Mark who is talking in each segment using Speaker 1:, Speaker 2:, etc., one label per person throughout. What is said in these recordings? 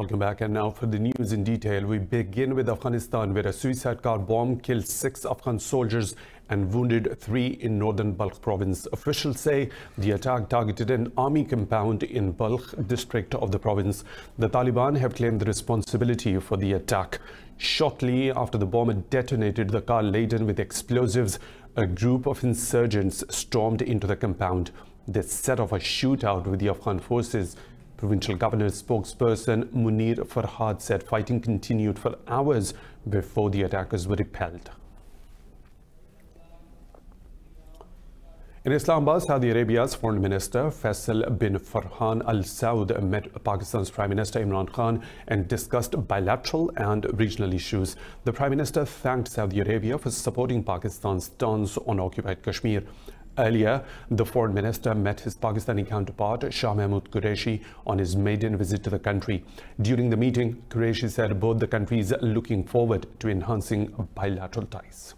Speaker 1: Welcome back. And now for the news in detail, we begin with Afghanistan, where a suicide car bomb killed 6 Afghan soldiers and wounded 3 in northern Balkh province. Officials say the attack targeted an army compound in Balkh district of the province. The Taliban have claimed the responsibility for the attack. Shortly after the bomb detonated, the car laden with explosives, a group of insurgents stormed into the compound. They set off a shootout with the Afghan forces. Provincial Governor's spokesperson Munir Farhad said fighting continued for hours before the attackers were repelled. In Islamabad, Saudi Arabia's Foreign Minister Faisal bin Farhan Al Saud met Pakistan's Prime Minister Imran Khan and discussed bilateral and regional issues. The Prime Minister thanked Saudi Arabia for supporting Pakistan's stance on occupied Kashmir. Earlier, the Foreign Minister met his Pakistani counterpart Shah Mahmood Qureshi on his maiden visit to the country. During the meeting, Qureshi said both the countries are looking forward to enhancing bilateral ties.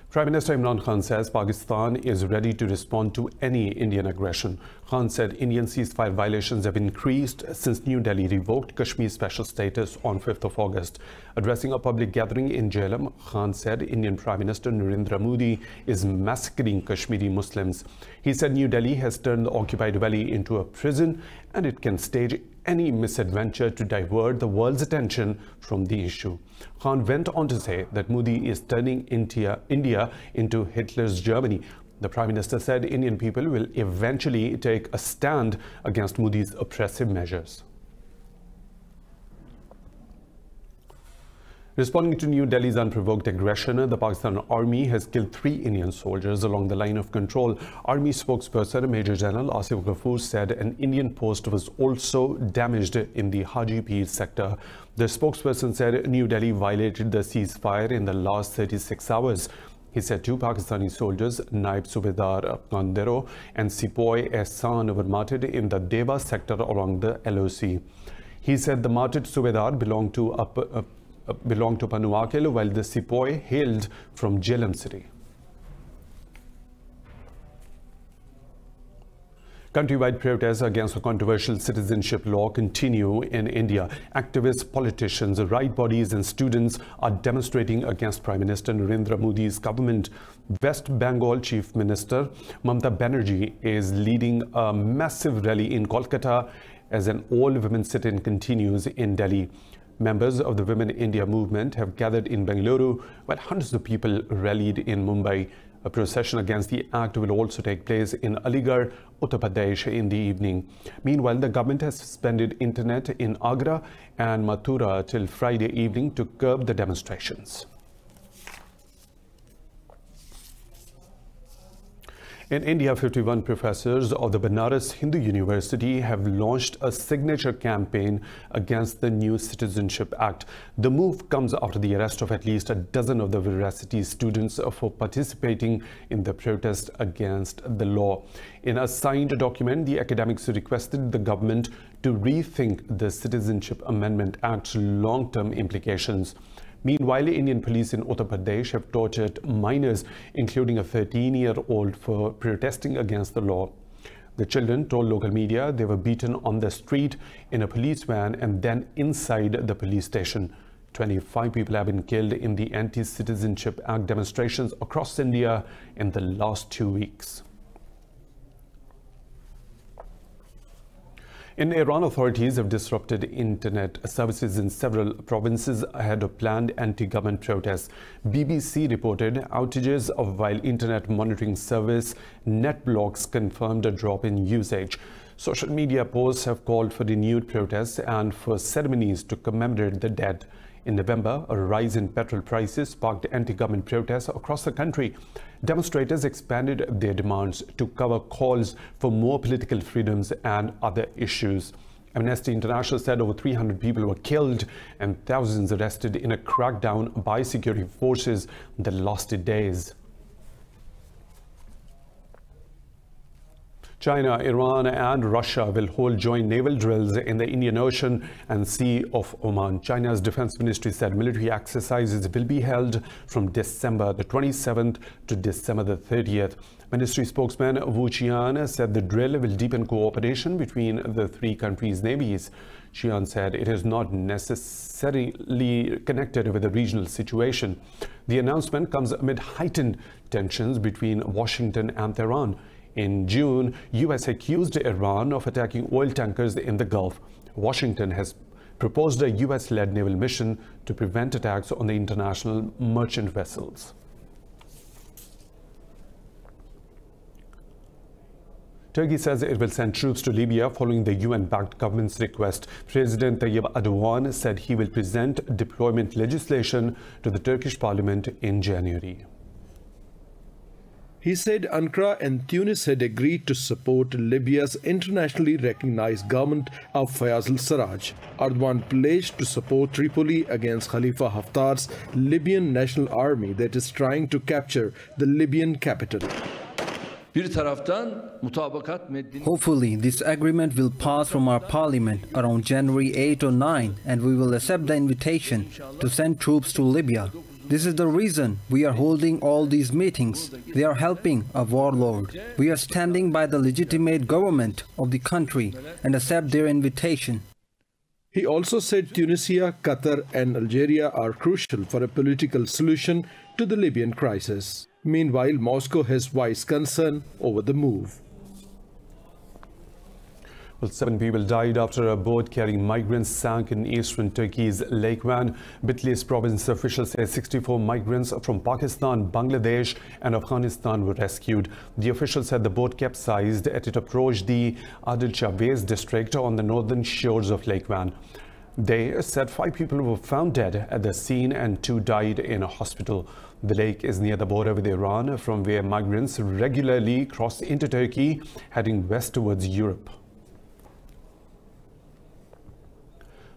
Speaker 1: Prime Minister Imran Khan says Pakistan is ready to respond to any Indian aggression. Khan said Indian ceasefire violations have increased since New Delhi revoked Kashmir's special status on 5th of August. Addressing a public gathering in Jhelum, Khan said Indian Prime Minister Narendra Modi is massacring Kashmiri Muslims. He said New Delhi has turned the occupied valley into a prison and it can stage any misadventure to divert the world's attention from the issue. Khan went on to say that Modi is turning India into Hitler's Germany. The Prime Minister said Indian people will eventually take a stand against Modi's oppressive measures. Responding to New Delhi's unprovoked aggression, the Pakistan Army has killed 3 Indian soldiers along the line of control. Army spokesperson Major General Asif Ghafoor said an Indian post was also damaged in the Haji Pir sector. The spokesperson said New Delhi violated the ceasefire in the last 36 hours. He said 2 Pakistani soldiers, Naib Subedar Kandero and Sipoy Ehsan, were martyred in the Deva sector along the LOC. He said the martyred Subedar belonged to Panuakil, while the Sepoy hailed from Jhelum city. Countrywide protests against a controversial citizenship law continue in India. Activists, politicians, right bodies and students are demonstrating against Prime Minister Narendra Modi's government. West Bengal Chief Minister Mamata Banerjee is leading a massive rally in Kolkata as an all-women sit-in continues in Delhi. Members of the Women India movement have gathered in Bengaluru, while hundreds of people rallied in Mumbai. A procession against the act will also take place in Aligarh, Uttar Pradesh in the evening. Meanwhile, the government has suspended internet in Agra and Mathura till Friday evening to curb the demonstrations. In India, 51 professors of the Banaras Hindu University have launched a signature campaign against the new Citizenship Act. The move comes after the arrest of at least a dozen of the university students for participating in the protest against the law. In a signed document, the academics requested the government to rethink the Citizenship Amendment Act's long-term implications. Meanwhile, Indian police in Uttar Pradesh have tortured minors, including a 13-year-old, for protesting against the law. The children told local media they were beaten on the street, in a police van, and then inside the police station. 25 people have been killed in the Anti-Citizenship Act demonstrations across India in the last 2 weeks. In Iran, authorities have disrupted internet services in several provinces ahead of planned anti-government protests. BBC reported outages while internet monitoring service NetBlocks confirmed a drop in usage. Social media posts have called for renewed protests and for ceremonies to commemorate the dead. In November, a rise in petrol prices sparked anti-government protests across the country. Demonstrators expanded their demands to cover calls for more political freedoms and other issues. Amnesty International said over 300 people were killed and thousands arrested in a crackdown by security forces that lasted days. China, Iran and Russia will hold joint naval drills in the Indian Ocean and Sea of Oman. China's defense ministry said military exercises will be held from December the 27th to December the 30th. Ministry spokesman Wu Qian said the drill will deepen cooperation between the three countries' navies. Qian said it is not necessarily connected with the regional situation. The announcement comes amid heightened tensions between Washington and Tehran. In June, U.S. accused Iran of attacking oil tankers in the Gulf. Washington has proposed a U.S.-led naval mission to prevent attacks on the international merchant vessels. Turkey says it will send troops to Libya following the UN-backed government's request. President Tayyip Erdogan said he will present deployment legislation to the Turkish parliament in January.
Speaker 2: He said Ankara and Tunis had agreed to support Libya's internationally recognized government of Fayez al-Sarraj. Erdogan pledged to support Tripoli against Khalifa Haftar's Libyan National Army that is trying to capture the Libyan capital.
Speaker 3: Hopefully, this agreement will pass from our parliament around January 8 or 9, and we will accept the invitation to send troops to Libya. This is the reason we are holding all these meetings. They are helping a warlord. We are standing by the legitimate government of the country and accept their invitation.
Speaker 2: He also said Tunisia, Qatar and Algeria are crucial for a political solution to the Libyan crisis. Meanwhile, Moscow has voiced concern over the move.
Speaker 1: Well, 7 people died after a boat carrying migrants sank in eastern Turkey's Lake Van. Bitlis province officials say 64 migrants from Pakistan, Bangladesh and Afghanistan were rescued. The officials said the boat capsized as it approached the Adil Chavez district on the northern shores of Lake Van. They said 5 people were found dead at the scene and 2 died in a hospital. The lake is near the border with Iran, from where migrants regularly cross into Turkey, heading west towards Europe.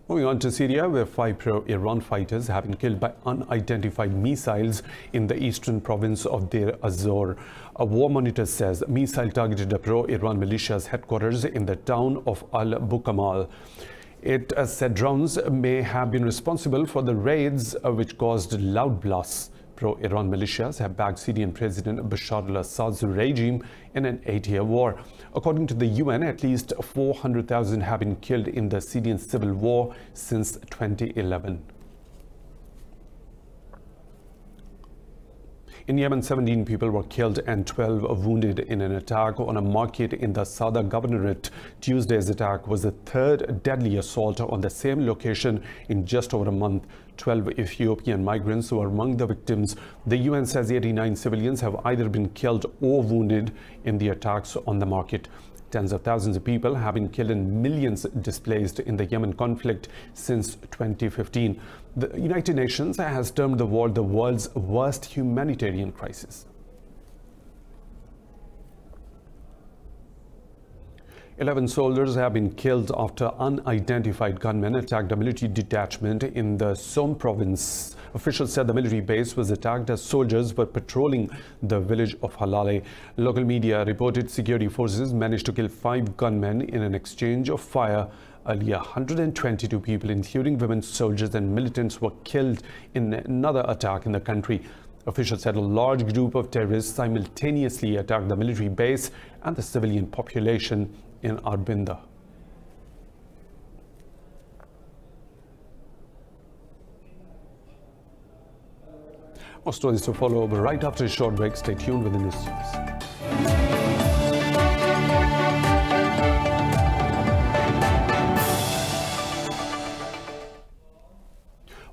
Speaker 1: Moving on to Syria, where 5 pro-Iran fighters have been killed by unidentified missiles in the eastern province of Deir az-Zor. A war monitor says a missile targeted a pro-Iran militia's headquarters in the town of Al-Bukamal. It said drones may have been responsible for the raids, which caused loud blasts. Pro-Iran militias have backed Syrian President Bashar al-Assad's regime in an 8-year war. According to the UN, at least 400,000 have been killed in the Syrian civil war since 2011. In Yemen, 17 people were killed and 12 wounded in an attack on a market in the Sada Governorate. Tuesday's attack was the 3rd deadly assault on the same location in just over a month. 12 Ethiopian migrants were among the victims. The UN says 89 civilians have either been killed or wounded in the attacks on the market. Tens of thousands of people have been killed and millions displaced in the Yemen conflict since 2015. The United Nations has termed the war the world's worst humanitarian crisis. 11 soldiers have been killed after unidentified gunmen attacked a military detachment in the Somme province. Officials said the military base was attacked as soldiers were patrolling the village of Halale. Local media reported security forces managed to kill 5 gunmen in an exchange of fire. Earlier, 122 people, including women soldiers and militants, were killed in another attack in the country. Officials said a large group of terrorists simultaneously attacked the military base and the civilian population in Arbinda. More stories to follow right after a short break. Stay tuned with the news.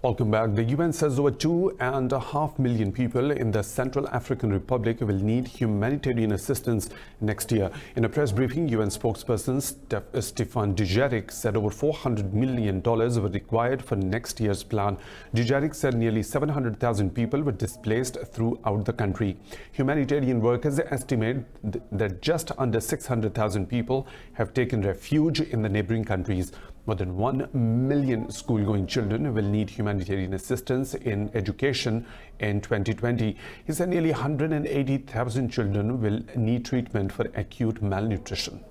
Speaker 1: Welcome back. The UN says over 2.5 million people in the Central African Republic will need humanitarian assistance next year. In a press briefing, UN spokesperson Stefan Dujarric said over $400 million were required for next year's plan. Dujarric said nearly 700,000 people were displaced throughout the country. Humanitarian workers estimate that just under 600,000 people have taken refuge in the neighboring countries. More than 1 million school-going children will need humanitarian assistance in education in 2020. He said nearly 180,000 children will need treatment for acute malnutrition.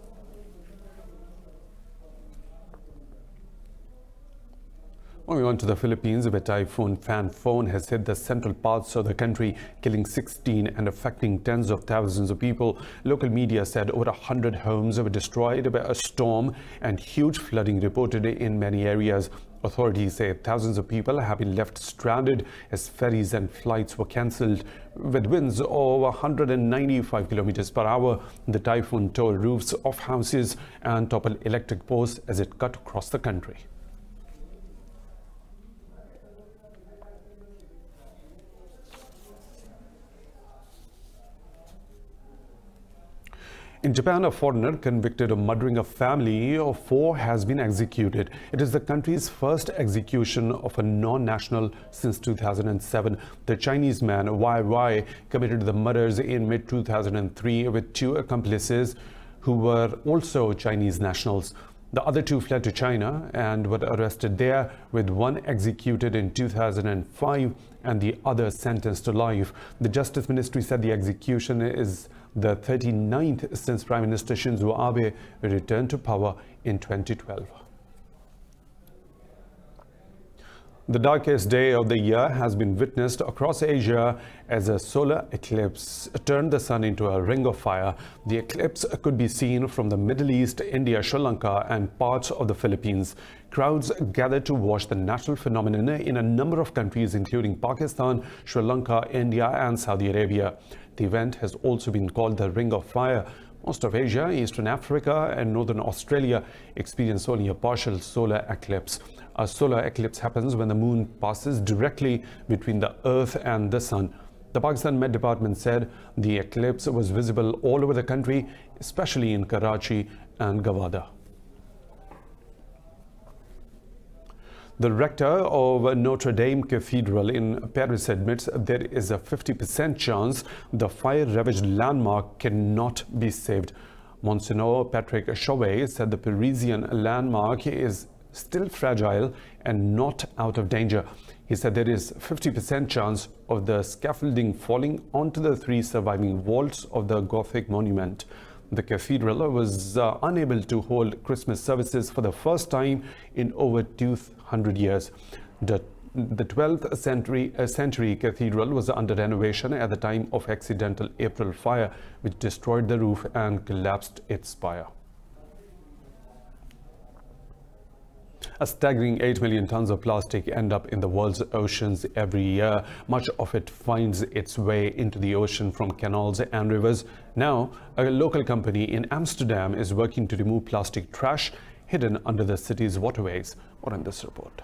Speaker 1: Moving on to the Philippines, where Typhoon Fanphone has hit the central parts of the country, killing 16 and affecting tens of thousands of people. Local media said over 100 homes were destroyed by a storm and huge flooding reported in many areas. Authorities say thousands of people have been left stranded as ferries and flights were cancelled. With winds over 195 kilometers per hour, the typhoon tore roofs off houses and toppled electric posts as it cut across the country. In Japan, a foreigner convicted of murdering a family of 4 has been executed. It is the country's first execution of a non-national since 2007. The Chinese man YY committed the murders in mid-2003 with 2 accomplices who were also Chinese nationals. The other 2 fled to China and were arrested there, with 1 executed in 2005 and the other sentenced to life. The Justice Ministry said the execution is the 39th since Prime Minister Shinzo Abe returned to power in 2012. The darkest day of the year has been witnessed across Asia as a solar eclipse turned the sun into a ring of fire. The eclipse could be seen from the Middle East, India, Sri Lanka and parts of the Philippines. Crowds gathered to watch the natural phenomenon in a number of countries, including Pakistan, Sri Lanka, India and Saudi Arabia. The event has also been called the Ring of Fire. Most of Asia, Eastern Africa and Northern Australia experience only a partial solar eclipse. A solar eclipse happens when the moon passes directly between the Earth and the Sun. The Pakistan Met Department said the eclipse was visible all over the country, especially in Karachi and Gawada. The rector of Notre Dame Cathedral in Paris admits there is a 50% chance the fire-ravaged landmark cannot be saved. Monsignor Patrick Chauvet said the Parisian landmark is still fragile and not out of danger. He said there is 50% chance of the scaffolding falling onto the 3 surviving vaults of the Gothic monument. The cathedral was unable to hold Christmas services for the first time in over 200 years. The 12th century cathedral was under renovation at the time of accidental April fire, which destroyed the roof and collapsed its spire. A staggering 8 million tons of plastic end up in the world's oceans every year. Much of it finds its way into the ocean from canals and rivers. Now, a local company in Amsterdam is working to remove plastic trash hidden under the city's waterways. More in this report.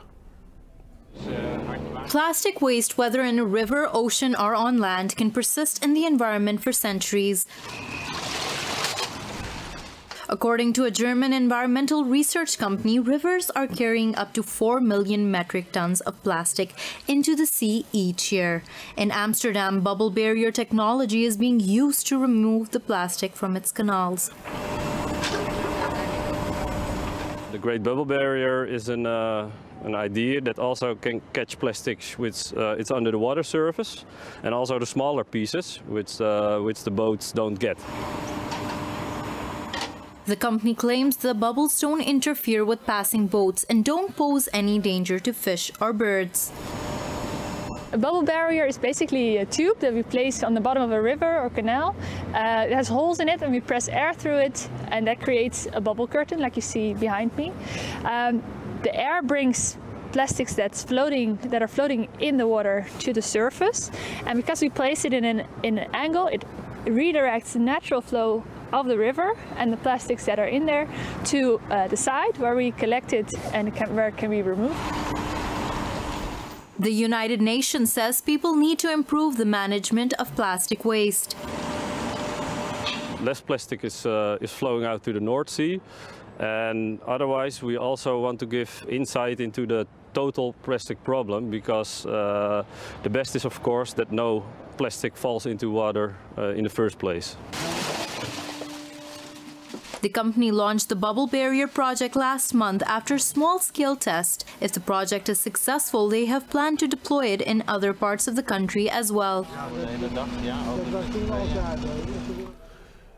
Speaker 4: Plastic waste, whether in a river, ocean, or on land, can persist in the environment for centuries. According to a German environmental research company, rivers are carrying up to 4 million metric tons of plastic into the sea each year. In Amsterdam, bubble barrier technology is being used to remove the plastic from its canals.
Speaker 5: The Great Bubble Barrier is an idea that also can catch plastics which it's under the water surface, and also the smaller pieces which the boats don't get.
Speaker 4: The company claims the bubbles don't interfere with passing boats and don't pose any danger to fish or birds.
Speaker 6: A bubble barrier is basically a tube that we place on the bottom of a river or canal. It has holes in it and we press air through it, and that creates a bubble curtain like you see behind me. The air brings plastics that are floating in the water to the surface, and because we place it in an angle, it redirects the natural flow of the river and the plastics that are in there to the side where we collect it and where it can be removed.
Speaker 4: The United Nations says people need to improve the management of plastic waste.
Speaker 5: Less plastic is flowing out to the North Sea, and otherwise we also want to give insight into the total plastic problem, because the best is of course that no plastic falls into water in the first place.
Speaker 4: The company launched the Bubble Barrier project last month after small-scale test. If the project is successful, they have planned to deploy it in other parts of the country as well.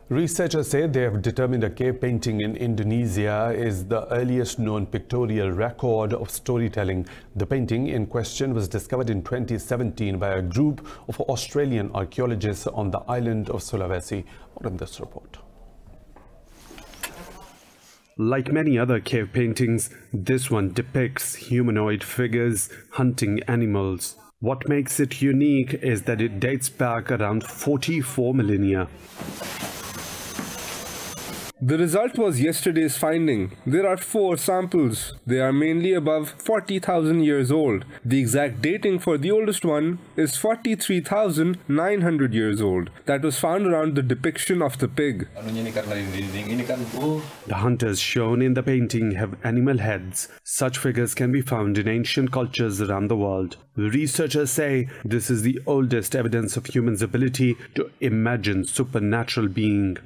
Speaker 1: Researchers say they have determined a cave painting in Indonesia is the earliest known pictorial record of storytelling. The painting in question was discovered in 2017 by a group of Australian archaeologists on the island of Sulawesi. More in this report. Like many other cave paintings, this one depicts humanoid figures hunting animals. What makes it unique is that it dates back around 44 millennia.
Speaker 2: The result was yesterday's finding. There are 4 samples. They are mainly above 40,000 years old. The exact dating for the oldest one is 43,900 years old. That was found around the depiction of the pig.
Speaker 1: The hunters shown in the painting have animal heads. Such figures can be found in ancient cultures around the world. Researchers say this is the oldest evidence of humans' ability to imagine supernatural being.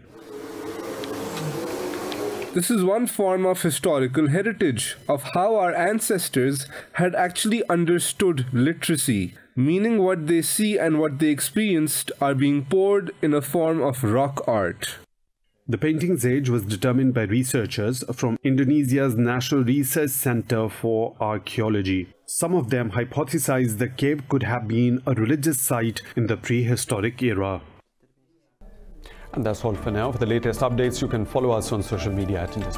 Speaker 2: This is one form of historical heritage of how our ancestors had actually understood literacy, meaning what they see and what they experienced are being poured in a form of rock art.
Speaker 1: The painting's age was determined by researchers from Indonesia's National Research Center for Archaeology. Some of them hypothesized the cave could have been a religious site in the prehistoric era. And that's all for now. For the latest updates, you can follow us on social media at Indus.